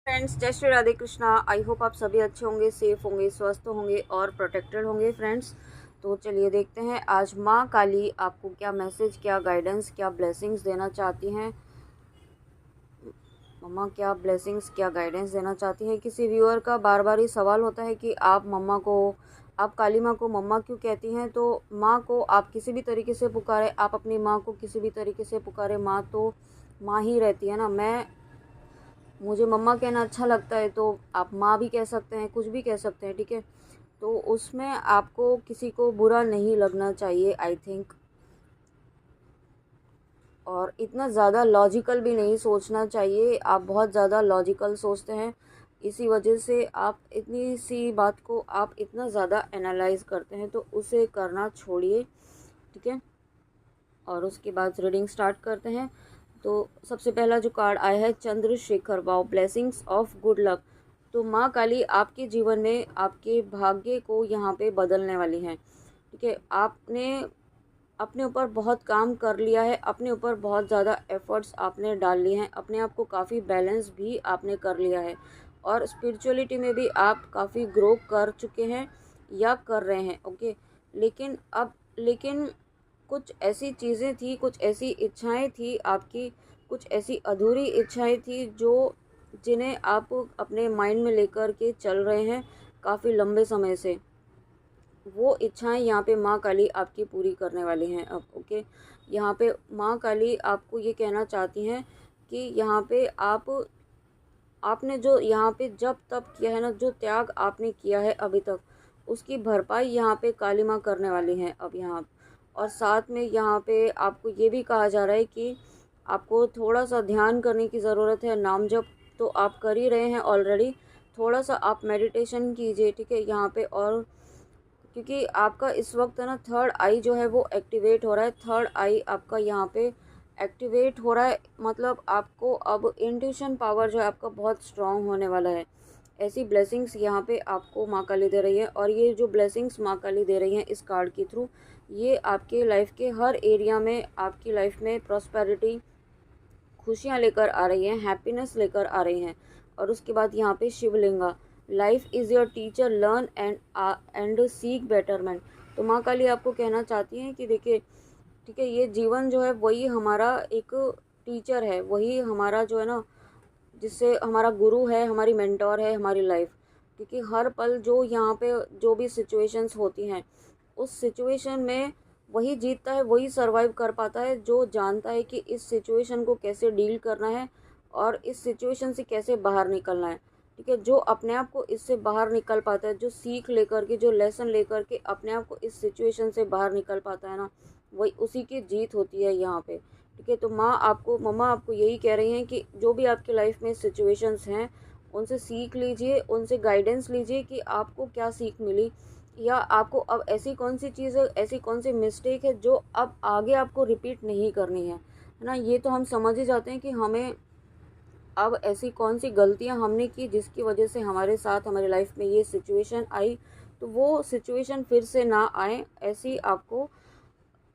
Friends, जय Shri Radhe Krishna. I hope आप सभी अच्छे होंगे, सेफ होंगे, स्वस्थ होंगे और प्रोटेक्टेड होंगे फ्रेंड्स। तो चलिए देखते हैं आज माँ काली आपको क्या मैसेज, क्या गाइडेंस, क्या ब्लेसिंग्स देना चाहती हैं। मम्मा क्या ब्लेसिंग्स, क्या गाइडेंस देना चाहती है। किसी व्यूअर का बार बार ये सवाल होता है कि आप काली माँ को मम्मा क्यों कहती हैं। तो माँ को आप किसी भी तरीके से पुकारे, आप अपनी माँ को किसी भी तरीके से पुकारे, माँ तो माँ ही रहती है ना। मुझे मम्मा कहना अच्छा लगता है तो आप माँ भी कह सकते हैं, कुछ भी कह सकते हैं, ठीक है। तो उसमें आपको किसी को बुरा नहीं लगना चाहिए आई थिंक। और इतना ज़्यादा लॉजिकल भी नहीं सोचना चाहिए। आप बहुत ज़्यादा लॉजिकल सोचते हैं, इसी वजह से आप इतनी सी बात को आप इतना ज़्यादा एनालाइज करते हैं, तो उसे करना छोड़िए, ठीक है। और उसके बाद रीडिंग स्टार्ट करते हैं। तो सबसे पहला जो कार्ड आया है Chandrashekhar, wow, blessings of good luck. तो माँ काली आपके जीवन में आपके भाग्य को यहाँ पे बदलने वाली हैं, ठीक है। आपने अपने ऊपर बहुत काम कर लिया है, अपने ऊपर बहुत ज़्यादा एफर्ट्स आपने डाल लिए हैं, अपने आप को काफ़ी बैलेंस भी आपने कर लिया है और स्पिरिचुअलिटी में भी आप काफ़ी ग्रो कर चुके हैं या कर रहे हैं, ओके। लेकिन कुछ ऐसी चीज़ें थी, कुछ ऐसी इच्छाएं थी आपकी, कुछ ऐसी अधूरी इच्छाएं थी जो जिन्हें आप अपने माइंड में लेकर के चल रहे हैं काफ़ी लंबे समय से। वो इच्छाएं यहाँ पे माँ काली आपकी पूरी करने वाली हैं अब, ओके। यहाँ पे माँ काली आपको ये कहना चाहती हैं कि यहाँ पे आपने जो यहाँ पे जब तप किया है ना, जो त्याग आपने किया है अभी तक, उसकी भरपाई यहाँ पे काली माँ करने वाली हैं अब यहाँ। और साथ में यहाँ पे आपको ये भी कहा जा रहा है कि आपको थोड़ा सा ध्यान करने की ज़रूरत है। नाम जप तो आप कर ही रहे हैं ऑलरेडी, थोड़ा सा आप मेडिटेशन कीजिए, ठीक है यहाँ पे। और क्योंकि आपका इस वक्त है ना थर्ड आई जो है वो एक्टिवेट हो रहा है, थर्ड आई आपका यहाँ पे एक्टिवेट हो रहा है। मतलब आपको अब इंट्यूशन पावर जो है आपका बहुत स्ट्रांग होने वाला है। ऐसी ब्लेसिंग्स यहाँ पे आपको माँ काली दे रही है। और ये जो ब्लेसिंग्स माँ काली दे रही हैं इस कार्ड के थ्रू, ये आपके लाइफ के हर एरिया में, आपकी लाइफ में प्रॉस्पेरिटी, खुशियाँ लेकर आ रही हैं, हैप्पीनेस लेकर आ रही हैं। और उसके बाद यहाँ पे Shivalinga, life is your teacher, learn and seek betterment. तो माँ काली आपको कहना चाहती हैं कि देखिए, ठीक है, ये जीवन जो है वही हमारा एक टीचर है, वही हमारा जो है ना, जिससे हमारा गुरु है, हमारी मेंटोर है हमारी लाइफ। क्योंकि हर पल जो यहाँ पे जो भी सिचुएशंस होती हैं, उस सिचुएशन में वही जीतता है, वही सरवाइव कर पाता है जो जानता है कि इस सिचुएशन को कैसे डील करना है और इस सिचुएशन से कैसे बाहर निकलना है, ठीक है। जो अपने आप को इससे बाहर निकल पाता है, जो सीख लेकर के, जो लेसन लेकर के अपने आप को इस सिचुएशन से बाहर निकल पाता है ना, वही उसी की जीत होती है यहाँ पे, ठीक है। तो मम्मा आपको यही कह रही हैं कि जो भी आपकी लाइफ में सिचुएशंस हैं, उनसे सीख लीजिए, उनसे गाइडेंस लीजिए कि आपको क्या सीख मिली, या आपको अब ऐसी कौन सी चीज़ है, ऐसी कौन सी मिस्टेक है जो अब आगे आपको रिपीट नहीं करनी है ना। ये तो हम समझ ही जाते हैं कि हमें अब ऐसी कौन सी गलतियां हमने की जिसकी वजह से हमारे साथ, हमारी लाइफ में ये सिचुएशन आई। तो वो सिचुएशन फिर से ना आए, ऐसी आपको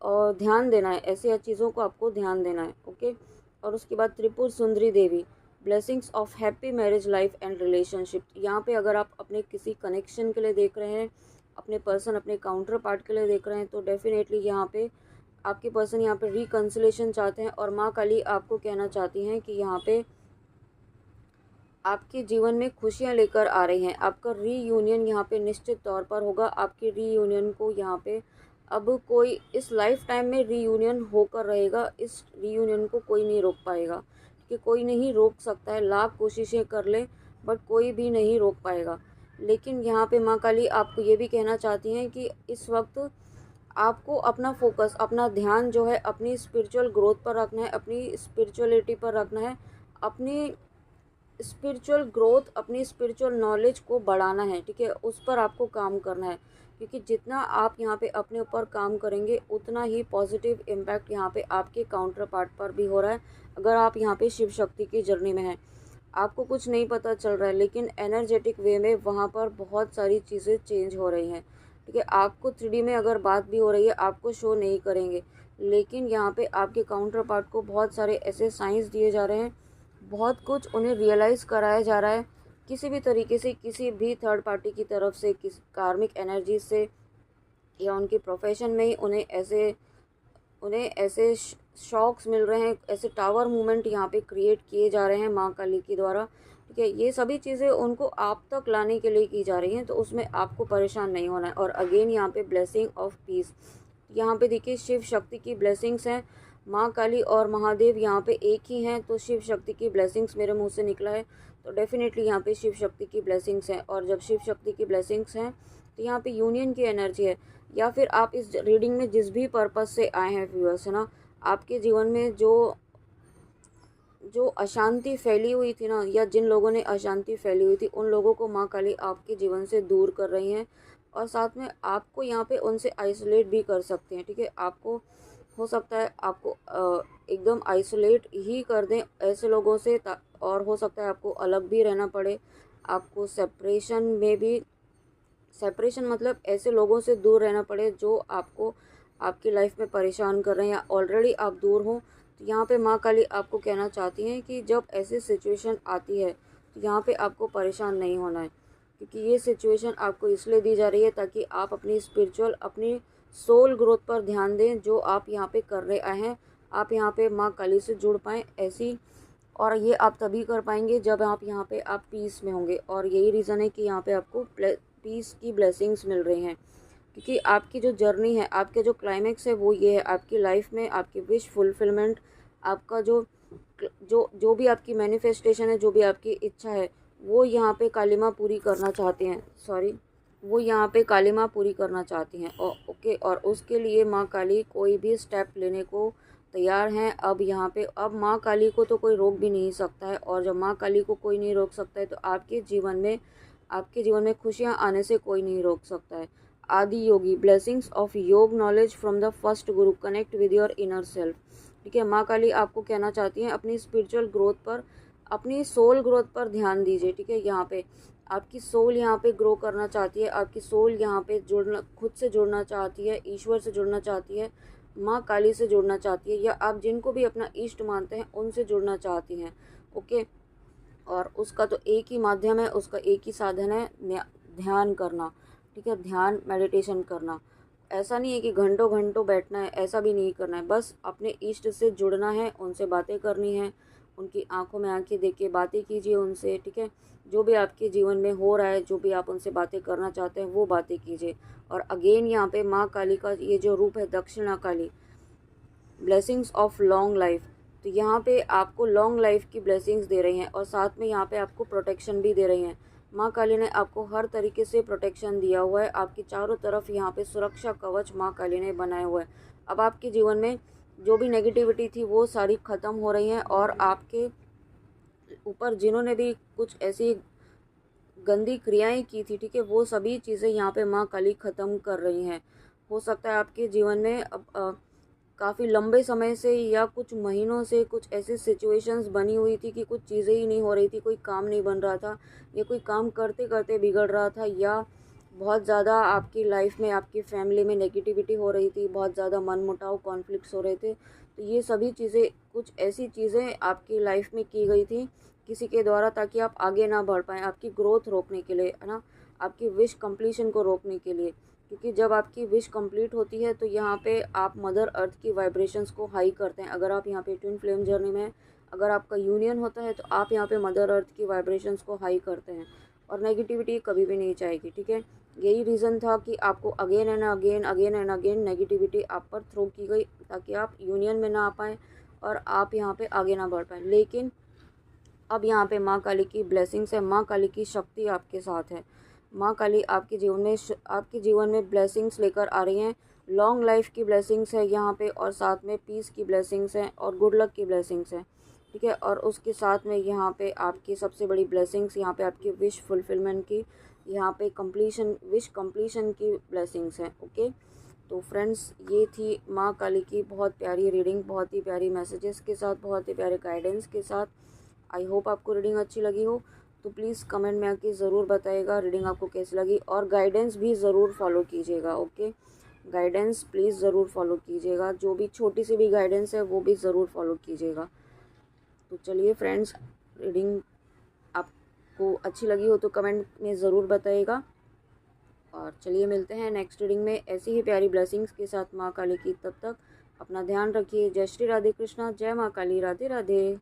ध्यान देना है, ऐसी चीज़ों को आपको ध्यान देना है, ओके। और उसके बाद Tripura Sundari Devi, blessings of happy marriage life and relationship. यहाँ पे अगर आप अपने किसी कनेक्शन के लिए देख रहे हैं, अपने पर्सन, अपने काउंटर पार्ट के लिए देख रहे हैं, तो डेफिनेटली यहाँ पे आपके पर्सन यहाँ पे रिकन्सिलेशन चाहते हैं। और माँ काली आपको कहना चाहती हैं कि यहाँ पे आपके जीवन में खुशियाँ लेकर आ रही हैं। आपका रीयूनियन यहाँ पे निश्चित तौर पर होगा। आपके रीयूनियन को यहाँ पे अब कोई इस लाइफ टाइम में रीयूनियन होकर रहेगा। इस रीयूनियन को कोई नहीं रोक पाएगा, कि कोई नहीं रोक सकता है, लाख कोशिशें कर ले बट कोई भी नहीं रोक पाएगा। लेकिन यहाँ पे माँ काली आपको ये भी कहना चाहती हैं कि इस वक्त आपको अपना फोकस, अपना ध्यान जो है अपनी स्पिरिचुअल ग्रोथ पर रखना है, अपनी स्पिरिचुअलिटी पर रखना है, अपनी स्पिरिचुअल ग्रोथ, अपनी स्पिरिचुअल नॉलेज को बढ़ाना है, ठीक है। उस पर आपको काम करना है, क्योंकि जितना आप यहाँ पे अपने ऊपर काम करेंगे उतना ही पॉजिटिव इम्पैक्ट यहाँ पे आपके काउंटर पार्ट पर भी हो रहा है। अगर आप यहाँ पे शिव शक्ति की जर्नी में हैं, आपको कुछ नहीं पता चल रहा है, लेकिन एनर्जेटिक वे में वहाँ पर बहुत सारी चीज़ें चेंज हो रही हैं, ठीक है। आपको 3D में अगर बात भी हो रही है, आपको शो नहीं करेंगे, लेकिन यहाँ पे आपके काउंटर पार्ट को बहुत सारे ऐसे साइंस दिए जा रहे हैं बहुत कुछ उन्हें रियलाइज़ कराया जा रहा है किसी भी तरीके से, किसी भी थर्ड पार्टी की तरफ से, किस कार्मिक एनर्जी से, या उनके प्रोफेशन में ही उन्हें ऐसे शॉक्स मिल रहे हैं, ऐसे टावर मूवमेंट यहाँ पे क्रिएट किए जा रहे हैं माँ काली के द्वारा। ठीक है, ये सभी चीज़ें उनको आप तक लाने के लिए की जा रही हैं, तो उसमें आपको परेशान नहीं होना है। और अगेन यहाँ पे ब्लेसिंग ऑफ पीस, यहाँ पे देखिए शिव शक्ति की ब्लेसिंग्स हैं। माँ काली और महादेव यहाँ पे एक ही हैं, तो शिव शक्ति की ब्लेसिंग्स मेरे मुंह से निकला है, तो डेफिनेटली यहाँ पे शिव शक्ति की ब्लेसिंग्स हैं। और जब शिव शक्ति की ब्लेसिंग्स हैं तो यहाँ पे यूनियन की एनर्जी है। या फिर आप इस रीडिंग में जिस भी पर्पस से आए हैं व्यूअर्स, है ना, आपके जीवन में जो जो अशांति फैली हुई थी ना, या जिन लोगों ने अशांति फैली हुई थी, उन लोगों को माँ काली आपके जीवन से दूर कर रही हैं। और साथ में आपको यहाँ पे उनसे आइसोलेट भी कर सकते हैं। ठीक है, आपको हो सकता है आपको एकदम आइसोलेट ही कर दें ऐसे लोगों से, और हो सकता है आपको अलग भी रहना पड़े। आपको सेपरेशन मतलब ऐसे लोगों से दूर रहना पड़े जो आपको आपकी लाइफ में परेशान कर रहे हैं, या ऑलरेडी आप दूर हो। तो यहाँ पे माँ काली आपको कहना चाहती हैं कि जब ऐसी सिचुएशन आती है तो यहाँ पे आपको परेशान नहीं होना है, क्योंकि ये सिचुएशन आपको इसलिए दी जा रही है ताकि आप अपनी स्पिरिचुअल, अपनी सोल ग्रोथ पर ध्यान दें, जो आप यहाँ पे कर रहे आए हैं। आप यहाँ पे माँ काली से जुड़ पाएँ ऐसी, और ये आप तभी कर पाएंगे जब आप यहाँ पे आप पीस में होंगे। और यही रीज़न है कि यहाँ पे आपको पीस की ब्लेसिंग्स मिल रही हैं, क्योंकि आपकी जो जर्नी है, आपके जो क्लाइमेक्स है वो ये है, आपकी लाइफ में आपकी विश फुलफिलमेंट, आपका जो जो जो भी आपकी मैनिफेस्टेशन है, जो भी आपकी इच्छा है, वो यहाँ पे काली माँ पूरी करना चाहते हैं। वो यहाँ पे काली माँ पूरी करना चाहती हैं। और ओके, और उसके लिए माँ काली कोई भी स्टेप लेने को तैयार हैं। अब यहाँ पे अब माँ काली को तो कोई रोक भी नहीं सकता है, और जब माँ काली को कोई नहीं रोक सकता है तो आपके जीवन में खुशियाँ आने से कोई नहीं रोक सकता है। आदि योगी, ब्लेसिंग्स ऑफ योग knowledge from the first Guru, connect with your inner self. ठीक है, माँ काली आपको कहना चाहती हैं अपनी स्पिरिचुअल ग्रोथ पर, अपनी सोल ग्रोथ पर ध्यान दीजिए। ठीक है, यहाँ पे आपकी सोल यहाँ पे ग्रो करना चाहती है, आपकी सोल यहाँ पे खुद से जुड़ना चाहती है, ईश्वर से जुड़ना चाहती है, माँ काली से जुड़ना चाहती है, या आप जिनको भी अपना इष्ट मानते हैं उनसे जुड़ना चाहती हैं। ओके, और उसका तो एक ही माध्यम है, उसका एक ही साधन है, ध्यान करना। ठीक है, ध्यान, मेडिटेशन करना। ऐसा नहीं है कि घंटों घंटों बैठना है, ऐसा भी नहीं करना है। बस अपने इष्ट से जुड़ना है, उनसे बातें करनी है, उनकी आंखों में आंखें देख के बातें कीजिए उनसे। ठीक है, जो भी आपके जीवन में हो रहा है, जो भी आप उनसे बातें करना चाहते हैं, वो बातें कीजिए। और अगेन यहाँ पे माँ काली का ये जो रूप है, दक्षिणा काली, ब्लेसिंग्स ऑफ लॉन्ग लाइफ, तो यहाँ पे आपको लॉन्ग लाइफ की ब्लेसिंग्स दे रही हैं, और साथ में यहाँ पे आपको प्रोटेक्शन भी दे रही हैं। माँ काली ने आपको हर तरीके से प्रोटेक्शन दिया हुआ है, आपकी चारों तरफ यहाँ पे सुरक्षा कवच माँ काली ने बनाया हुआ है। अब आपके जीवन में जो भी नेगेटिविटी थी वो सारी ख़त्म हो रही हैं, और आपके ऊपर जिन्होंने भी कुछ ऐसी गंदी क्रियाएं की थी, ठीक है, वो सभी चीज़ें यहाँ पे माँ काली ख़त्म कर रही हैं। हो सकता है आपके जीवन में अब काफ़ी लंबे समय से या कुछ महीनों से कुछ ऐसी सिचुएशंस बनी हुई थी कि कुछ चीज़ें ही नहीं हो रही थी, कोई काम नहीं बन रहा था, या कोई काम करते करते बिगड़ रहा था, या बहुत ज़्यादा आपकी लाइफ में, आपकी फैमिली में नेगेटिविटी हो रही थी, बहुत ज़्यादा मनमुटाव, कॉन्फ्लिक्ट्स हो रहे थे। तो ये सभी चीज़ें, कुछ ऐसी चीज़ें आपकी लाइफ में की गई थी किसी के द्वारा, ताकि आप आगे ना बढ़ पाएँ, आपकी ग्रोथ रोकने के लिए, है ना, आपकी विश कंप्लीशन को रोकने के लिए। क्योंकि जब आपकी विश कंप्लीट होती है तो यहाँ पे आप मदर अर्थ की वाइब्रेशंस को हाई करते हैं। अगर आप यहाँ पे ट्विन फ्लेम जर्नी में, अगर आपका यूनियन होता है तो आप यहाँ पे मदर अर्थ की वाइब्रेशंस को हाई करते हैं, और नेगेटिविटी कभी भी नहीं चाहेगी। ठीक है, यही रीज़न था कि आपको अगेन एंड अगेन नेगेटिविटी आप पर थ्रो की गई, ताकि आप यूनियन में ना आ पाएँ और आप यहाँ पे आगे ना बढ़ पाएँ। लेकिन अब यहाँ पे माँ काली की ब्लेसिंग्स है, माँ काली की शक्ति आपके साथ है। माँ काली आपके जीवन में ब्लेसिंग्स लेकर आ रही हैं। लॉन्ग लाइफ की ब्लेसिंग्स है यहाँ पे, और साथ में पीस की ब्लेसिंग्स हैं, और गुड लक की ब्लेसिंग्स हैं। ठीक है, और उसके साथ में यहाँ पे आपकी सबसे बड़ी ब्लेसिंग्स, यहाँ पे आपकी विश फुलफिलमेंट की, यहाँ पे विश कंप्लीशन की ब्लेसिंग्स हैं। ओके, तो फ्रेंड्स, ये थी माँ काली की बहुत प्यारी रीडिंग, बहुत ही प्यारी मैसेजेस के साथ, बहुत ही प्यारे गाइडेंस के साथ। आई होप आपको रीडिंग अच्छी लगी हो, तो प्लीज़ कमेंट में आके ज़रूर बताइएगा रीडिंग आपको कैसी लगी, और गाइडेंस भी ज़रूर फॉलो कीजिएगा। ओके, गाइडेंस प्लीज़ ज़रूर फॉलो कीजिएगा, जो भी छोटी सी भी गाइडेंस है वो भी ज़रूर फॉलो कीजिएगा। तो चलिए फ्रेंड्स, रीडिंग आपको अच्छी लगी हो तो कमेंट में ज़रूर बताइएगा। और चलिए मिलते हैं नेक्स्ट रीडिंग में ऐसी ही प्यारी ब्लेसिंग्स के साथ माँ काली की। तब तक अपना ध्यान रखिए। जय श्री राधे कृष्णा, जय माँ काली, राधे राधे।